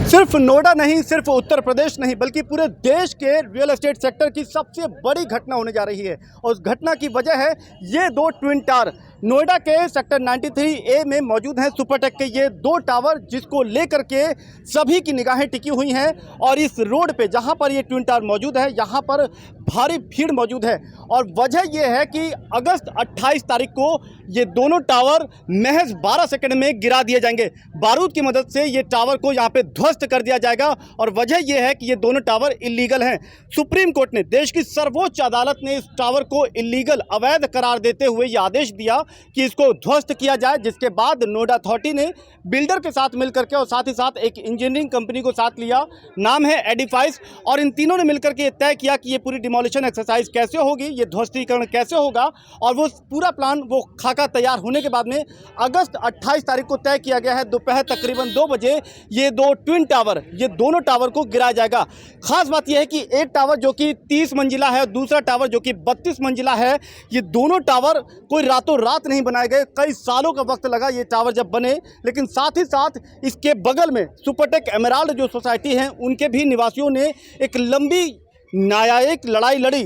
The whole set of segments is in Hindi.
सिर्फ नोएडा नहीं, सिर्फ उत्तर प्रदेश नहीं, बल्कि पूरे देश के रियल एस्टेट सेक्टर की सबसे बड़ी घटना होने जा रही है। और उस घटना की वजह है ये दो ट्विन टावर नोएडा के सेक्टर 93A में मौजूद हैं। सुपरटेक के ये दो टावर जिसको लेकर के सभी की निगाहें टिकी हुई हैं। और इस रोड पे जहां पर ये ट्विन टावर मौजूद है, यहां पर भारी भीड़ मौजूद है। और वजह यह है कि अगस्त 28 तारीख को ये दोनों टावर महज 12 सेकंड में गिरा दिए जाएंगे। बारूद की मदद से ये टावर को यहाँ पे ध्वस्त कर दिया जाएगा। और वजह यह है कि ये दोनों टावर इलीगल हैं। सुप्रीम कोर्ट ने, देश की सर्वोच्च अदालत ने इस टावर को इलीगल, अवैध करार देते हुए ये आदेश दिया कि इसको ध्वस्त किया जाए। जिसके बाद नोएडा अथॉरिटी ने बिल्डर के साथ मिलकर के और साथ ही साथ एक इंजीनियरिंग कंपनी को साथ लिया, नाम है एडिफाइस, और इन तीनों ने मिलकर के तय किया कि ये पूरी डिमोलिशन एक्सरसाइज कैसे होगी, ये ध्वस्तीकरण कैसे होगा। और वो पूरा प्लान, वो खाका तैयार होने के बाद में अगस्त 28 तारीख को तय किया गया है दोपहर तकरीबन 2 बजे ये दो ट्विन टावर, ये दोनों टावर को गिराया जाएगा। खास बात यह है कि एक टावर जो कि 30 मंजिला है और दूसरा टावर जो कि 32 मंजिला है, ये दोनों टावर कोई रातों रात नहीं बनाए गए। कई सालों का वक्त लगा ये टावर जब बने। लेकिन साथ ही साथ इसके बगल में सुपरटेक एमराल्ड जो सोसाइटी है, उनके भी निवासियों ने एक लंबी न्यायिक लड़ाई लड़ी।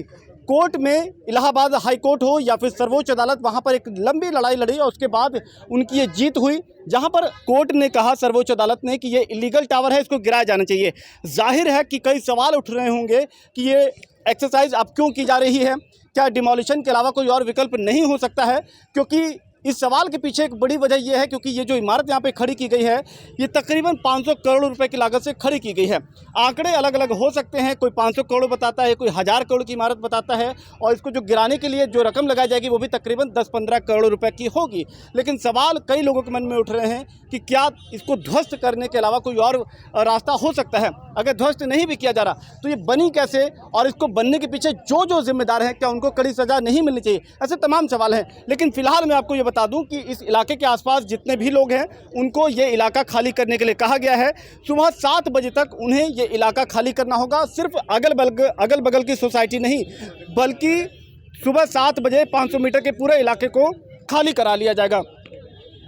कोर्ट में, इलाहाबाद हाई कोर्ट हो या फिर सर्वोच्च अदालत, वहाँ पर एक लंबी लड़ाई लड़ी और उसके बाद उनकी ये जीत हुई। जहाँ पर कोर्ट ने कहा, सर्वोच्च अदालत ने, कि ये इलीगल टावर है, इसको गिराया जाना चाहिए। जाहिर है कि कई सवाल उठ रहे होंगे कि ये एक्सरसाइज अब क्यों की जा रही है, क्या डिमोलिशन के अलावा कोई और विकल्प नहीं हो सकता है। क्योंकि इस सवाल के पीछे एक बड़ी वजह यह है क्योंकि ये जो इमारत यहाँ पे खड़ी की गई है, ये तकरीबन 500 करोड़ रुपए की लागत से खड़ी की गई है। आंकड़े अलग अलग हो सकते हैं, कोई 500 करोड़ बताता है, कोई 1000 करोड़ की इमारत बताता है। और इसको जो गिराने के लिए जो रकम लगाई जाएगी वो भी तकरीबन 10-15 करोड़ रुपए की होगी। लेकिन सवाल कई लोगों के मन में उठ रहे हैं कि क्या इसको ध्वस्त करने के अलावा कोई और रास्ता हो सकता है। अगर ध्वस्त नहीं भी किया जा रहा तो ये बनी कैसे, और इसको बनने के पीछे जो जिम्मेदार हैं, क्या उनको कड़ी सजा नहीं मिलनी चाहिए। ऐसे तमाम सवाल हैं। लेकिन फिलहाल मैं आपको ये बता दूं कि इस इलाके के आसपास जितने भी लोग हैं, उनको ये इलाका खाली करने के लिए कहा गया है। सुबह 7 बजे तक उन्हें ये इलाका खाली करना होगा। सिर्फ अगल बगल की सोसाइटी नहीं, बल्कि सुबह 7 बजे 500 मीटर के पूरे इलाके को खाली करा लिया जाएगा।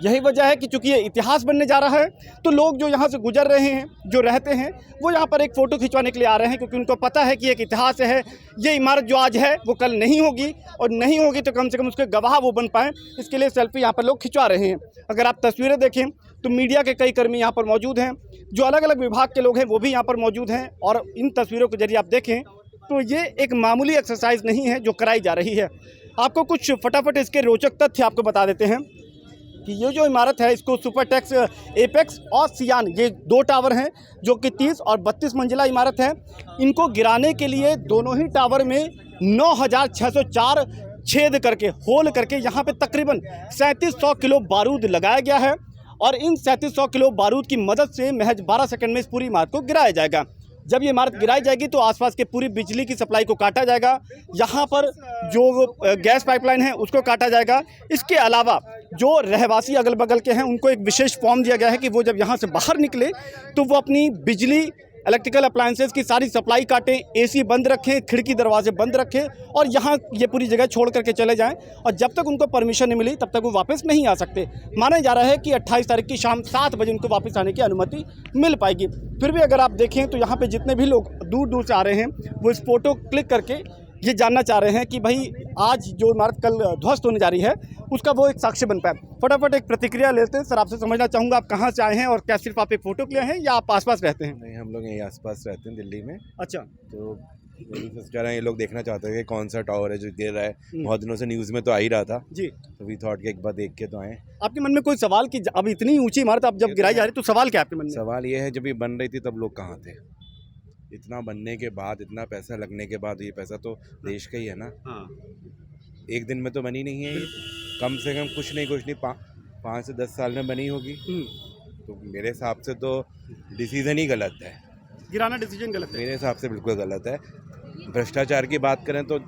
यही वजह है कि चूंकि ये इतिहास बनने जा रहा है, तो लोग जो यहाँ से गुजर रहे हैं, जो रहते हैं, वो यहाँ पर एक फ़ोटो खिंचवाने के लिए आ रहे हैं। क्योंकि उनको पता है कि एक इतिहास है, ये इमारत जो आज है वो कल नहीं होगी, और नहीं होगी तो कम से कम उसके गवाह वो बन पाएँ। इसके लिए सेल्फी यहाँ पर लोग खिंचवा रहे हैं। अगर आप तस्वीरें देखें तो मीडिया के कई कर्मी यहाँ पर मौजूद हैं, जो अलग अलग विभाग के लोग हैं वो भी यहाँ पर मौजूद हैं। और इन तस्वीरों के जरिए आप देखें तो ये एक मामूली एक्सरसाइज नहीं है जो कराई जा रही है। आपको कुछ फटाफट इसके रोचक तथ्य आपको बता देते हैं कि ये जो इमारत है, इसको सुपरटेक्स एपेक्स और सियान, ये दो टावर हैं जो कि 30 और 32 मंजिला इमारत है। इनको गिराने के लिए दोनों ही टावर में 9604 छेद करके, होल करके, यहाँ पे तकरीबन 3700 किलो बारूद लगाया गया है। और इन 3700 किलो बारूद की मदद से महज 12 सेकंड में इस पूरी इमारत को गिराया जाएगा। जब ये इमारत गिराई जाएगी तो आसपास के पूरी बिजली की सप्लाई को काटा जाएगा। यहाँ पर जो गैस पाइपलाइन है उसको काटा जाएगा। इसके अलावा जो रहवासी अगल बगल के हैं, उनको एक विशेष फॉर्म दिया गया है कि वो जब यहाँ से बाहर निकले तो वो अपनी बिजली, इलेक्ट्रिकल अप्लायंसेस की सारी सप्लाई काटें, एसी बंद रखें, खिड़की दरवाजे बंद रखें, और यहाँ ये पूरी जगह छोड़ करके चले जाएं। और जब तक उनको परमिशन नहीं मिली तब तक वो वापस नहीं आ सकते। माना जा रहा है कि 28 तारीख की शाम 7 बजे उनको वापस आने की अनुमति मिल पाएगी। फिर भी अगर आप देखें तो यहाँ पे जितने भी लोग दूर दूर से आ रहे हैं, वो इस फोटो क्लिक करके ये जानना चाह रहे हैं कि भाई आज जो इमारत कल ध्वस्त होने जा रही है उसका वो एक साक्ष्य बन पाए। फटाफट एक प्रतिक्रिया लेते हैं। सर, आपसे समझना चाहूँगा, आप कहाँ से आए हैं और क्या सिर्फ आप एक फ़ोटो के लिए हैं या आप आसपास रहते हैं? नहीं, हम लोग यहीं आसपास रहते हैं, दिल्ली में। अच्छा। तो वही सोच रहे हैं, ये लोग देखना चाहते हैं कि कौन सा टावर है जो गिर रहा है। बहुत दिनों से न्यूज़ में तो आ ही रहा था जी, तो वी थॉट कि एक बार देख के तो आए। आपके मन में कोई सवाल कि अब इतनी ऊंची इमारत अब जब गिराई जा रही तो सवाल क्या है आपके मन में? सवाल ये है, जब ये बन रही थी तब लोग कहाँ थे? इतना बनने के बाद, इतना पैसा लगने के बाद, ये पैसा तो देश का ही है ना। हाँ। एक दिन में तो बनी नहीं है, कम से कम कुछ नहीं 5 से 10 साल में बनी होगी। तो मेरे हिसाब से तो डिसीजन ही गलत है, गिराना डिसीजन गलत है। मेरे हिसाब से बिल्कुल गलत है। भ्रष्टाचार की बात करें तो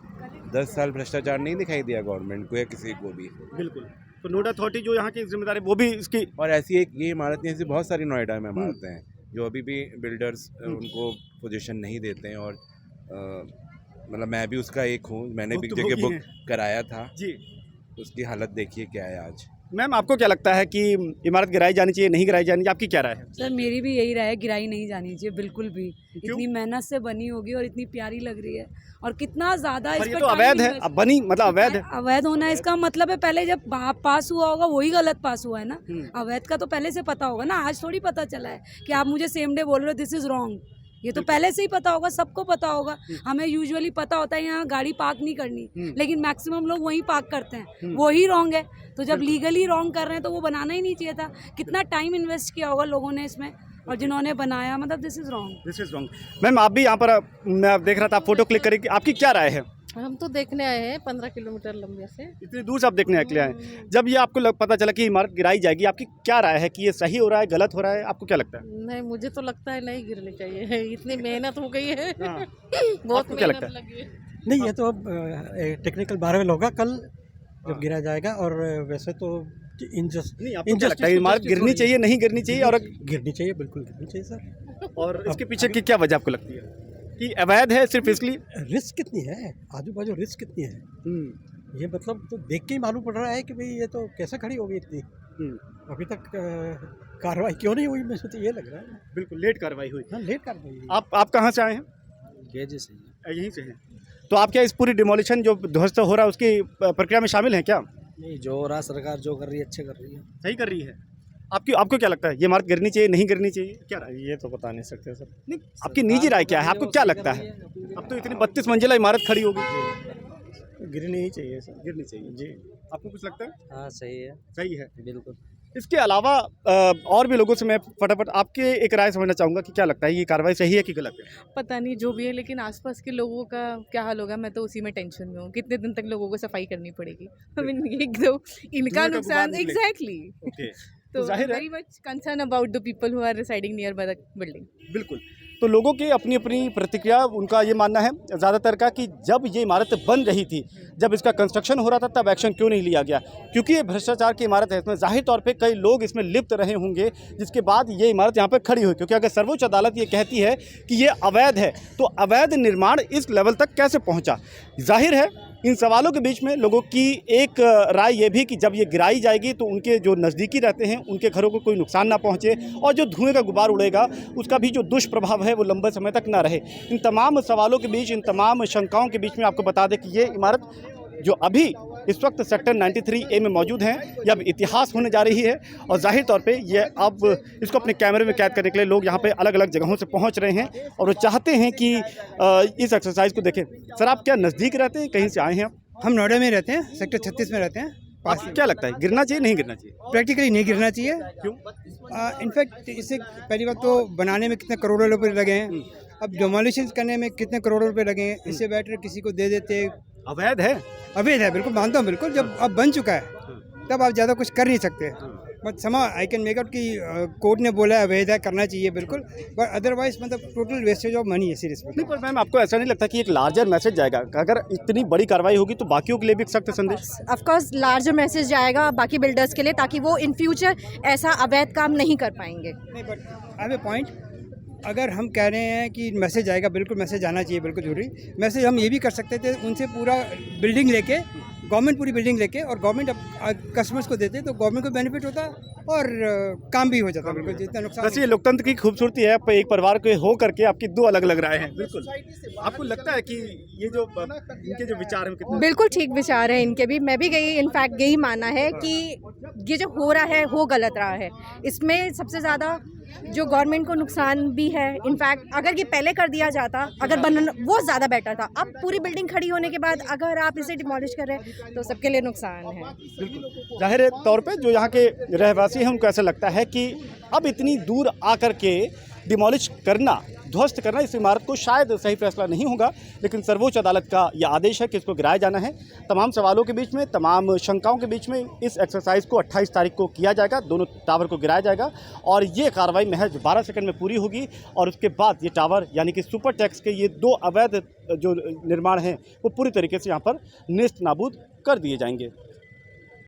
10 साल भ्रष्टाचार नहीं दिखाई दिया गवर्नमेंट को या किसी को भी। बिल्कुल। तो नोएडा अथॉरिटी जो यहाँ की जिम्मेदारी, वो भी इसकी, और ऐसी एक ये इमारत नहीं, ऐसी बहुत सारी नोएडा में इमारतें हैं जो अभी भी बिल्डर्स उनको पोजीशन नहीं देते हैं। और मतलब मैं भी उसका एक हूँ, मैंने भी जगह बुक कराया था जी। उसकी हालत देखिए क्या है आज। मैम आपको क्या लगता है कि इमारत गिराई जानी चाहिए, नहीं गिराई जानी चाहिए, आपकी क्या राय है? सर मेरी भी यही राय है, गिराई नहीं जानी चाहिए बिल्कुल भी। इतनी मेहनत से बनी होगी और इतनी प्यारी लग रही है और कितना ज़्यादा इस पर ये पर तो time अवैध है, invest- अब बनी मतलब अवैध है। अवैध होना इसका मतलब है पहले जब पास हुआ होगा वही गलत पास हुआ है ना। हम्म। अवैध का तो पहले से पता होगा ना, आज थोड़ी पता चला है कि आप मुझे सेम डे बोल रहे हो दिस इज रॉन्ग। ये तो पहले से ही पता होगा, सबको पता होगा। हमें यूजुअली पता होता है यहाँ गाड़ी पार्क नहीं करनी, लेकिन मैक्सिमम लोग वहीं पार्क करते हैं, वो ही रॉन्ग है। तो जब लीगली रॉन्ग कर रहे हैं तो वो बनाना ही नहीं चाहिए था। कितना टाइम इन्वेस्ट किया होगा लोगों ने इसमें, और जिन्होंने बनाया मतलब this is wrong. This is wrong. Ma'am आप भी यहाँ पर, मैं देख रहा था आप फोटो क्लिक करेंगे, आपकी क्या राय है? हम तो देखने आए हैं 15 किलोमीटर लंबे से। इतनी दूर से आप देखने के लिए आए, जब ये आपको पता चला कि इमारत गिराई जाएगी, आपकी क्या राय है कि ये सही हो रहा है, गलत हो रहा है, आपको क्या लगता है? नहीं, मुझे तो लगता है नहीं गिरनी चाहिए। इतनी मेहनत हो गई है। हाँ। बहुत आपको क्या लगता मेहनत है? लगी है। नहीं, ये तो अब टेक्निकल बारहवेल होगा कल जब गिरा जाएगा। और वैसे तो इनजस्ट नहीं, आपको क्या लगता है इमारत गिरनी चाहिए, नहीं गिरनी चाहिए? और गिरनी चाहिए, बिल्कुल गिरनी चाहिए सर। और इसके पीछे की क्या वजह आपको लगती है कि अवैध है सिर्फ इसलिए? रिस्क कितनी है, आजू बाजू रिस्क कितनी है, ये मतलब तो देख के ही मालूम पड़ रहा है कि भाई ये तो कैसे खड़ी होगी इतनी। अभी तक कार्रवाई क्यों नहीं हुई, मुझे तो ये लग रहा है। बिल्कुल लेट कार्रवाई हुई। हाँ, लेट कार्रवाई हुई। आप कहाँ से आए हैं? गेजे से यहीं से हैं। तो आप क्या इस पूरी डिमोलिशन जो ध्वस्त हो रहा है उसकी प्रक्रिया में शामिल हैं क्या? नहीं, जो हो रहा सरकार जो कर रही है अच्छे कर रही है। सही कर रही है। आपको क्या लगता है ये इमारत गिरनी चाहिए, नहीं गिरनी चाहिए, क्या राय? ये तो बता नहीं सकते सर। नहीं, आपकी निजी राय क्या है, आपको क्या लगता है? अब तो इतनी 32 मंजिला इमारत खड़ी होगी। गिरनी ही चाहिए सर। गिरनी चाहिए जी। आपको कुछ लगता है? हाँ, सही है, सही है। बिल्कुल। इसके अलावा और भी लोगों से मैं फटाफट आपके एक राय समझना चाहूँगा कि क्या लगता है ये कार्रवाई सही है कि गलत है? पता नहीं जो भी है, लेकिन आसपास के लोगों का क्या हाल होगा, मैं तो उसी में टेंशन में हूँ। कितने दिन तक लोगों को सफाई करनी पड़ेगी? I mean, एक तो इनका का नुकसान, गुबार निकले। एग्जैक्टली। ओके, तो जाहिर है। Very much concern about the people who are residing near by the building. बिल्कुल। तो लोगों की अपनी अपनी प्रतिक्रिया, उनका ये मानना है ज़्यादातर का कि जब ये इमारत बन रही थी, जब इसका कंस्ट्रक्शन हो रहा था, तब एक्शन क्यों नहीं लिया गया? क्योंकि ये भ्रष्टाचार की इमारत है, इसमें जाहिर तौर पे कई लोग इसमें लिप्त रहे होंगे, जिसके बाद ये इमारत यहाँ पे खड़ी हुई। क्योंकि अगर सर्वोच्च अदालत ये कहती है कि ये अवैध है, तो अवैध निर्माण इस लेवल तक कैसे पहुँचा? जाहिर है इन सवालों के बीच में लोगों की एक राय ये भी कि जब ये गिराई जाएगी तो उनके जो नज़दीकी रहते हैं उनके घरों को कोई नुकसान ना पहुंचे, और जो धुएं का गुबार उड़ेगा उसका भी जो दुष्प्रभाव है वो लंबे समय तक ना रहे। इन तमाम सवालों के बीच, इन तमाम शंकाओं के बीच में आपको बता दें कि ये इमारत जो अभी इस वक्त सेक्टर 93A में मौजूद हैं, ये अब इतिहास होने जा रही है। और जाहिर तौर पे ये अब इसको अपने कैमरे में कैद करने के लिए लोग यहाँ पे अलग अलग जगहों से पहुँच रहे हैं और वो चाहते हैं कि इस एक्सरसाइज को देखें। सर आप क्या नज़दीक रहते हैं, कहीं से आए हैं आप? हम नोएडा में रहते हैं, सेक्टर 36 में रहते हैं। आपको क्या लगता है गिरना चाहिए, नहीं गिरना चाहिए? प्रैक्टिकली नहीं गिरना चाहिए। क्यों? इनफैक्ट इससे पहली बात तो बनाने में कितने करोड़ों रुपए लगे हैं, अब डिमोलिशन करने में कितने करोड़ों रुपए लगे हैं। इससे बेटर किसी को दे देते। अवैध है। अवैध है, बिल्कुल मानता हूँ, बिल्कुल। जब अब बन चुका है तब आप ज़्यादा कुछ कर नहीं सकते। बट समा आई कैन मेक आउट कि कोर्ट ने बोला है अवैध है, करना चाहिए बिल्कुल, बट अदरवाइज मतलब टोटल वेस्टेज ऑफ मनी है सीरियसली। नहीं, पर मैम आपको ऐसा नहीं लगता कि एक लार्जर मैसेज जाएगा? अगर इतनी बड़ी कार्रवाई होगी तो बाकियों के लिए भी एक सख्त संदेश? ऑफ कोर्स लार्जर मैसेज जाएगा बाकी बिल्डर्स के लिए, ताकि वो इन फ्यूचर ऐसा अवैध काम नहीं कर पाएंगे। नहीं, but I have a point. अगर हम कह रहे हैं कि मैसेज आएगा, बिल्कुल मैसेज आना चाहिए, बिल्कुल जरूरी मैसेज। हम ये भी कर सकते थे उनसे पूरा बिल्डिंग लेके, गवर्नमेंट पूरी बिल्डिंग लेके, और गवर्नमेंट अब कस्टमर्स को देते तो गवर्नमेंट को बेनिफिट होता और काम भी हो जाता। बिल्कुल जितना नुकसान। वैसे ये लोकतंत्र की खूबसूरती है, आप एक परिवार के हो करके आपकी दो अलग अलग राय हैं। बिल्कुल। आपको लगता है कि ये जो इनके जो विचार हैं कितने बिल्कुल ठीक विचार है इनके भी। मैं भी इनफैक्ट यही माना है कि ये जो हो रहा है वो गलत रहा है। इसमें सबसे ज़्यादा जो गवर्नमेंट को नुकसान भी है। इनफैक्ट अगर ये पहले कर दिया जाता, अगर बनना वो ज़्यादा बेटर था। अब पूरी बिल्डिंग खड़ी होने के बाद अगर आप इसे डिमोलिश कर रहे हैं तो सबके लिए नुकसान है। बिल्कुल जाहिर तौर पे जो यहाँ के रहवासी हैं उनको ऐसा लगता है कि अब इतनी दूर आकर के डिमोलिश करना, ध्वस्त करना इस इमारत को शायद सही फैसला नहीं होगा। लेकिन सर्वोच्च अदालत का यह आदेश है कि इसको गिराया जाना है। तमाम सवालों के बीच में, तमाम शंकाओं के बीच में इस एक्सरसाइज को 28 तारीख को किया जाएगा। दोनों टावर को गिराया जाएगा और ये कार्रवाई महज 12 सेकंड में पूरी होगी। और उसके बाद ये टावर यानी कि सुपर टैक्स के ये दो अवैध जो निर्माण हैं वो पूरी तरीके से यहाँ पर नेस्त नाबूद कर दिए जाएंगे।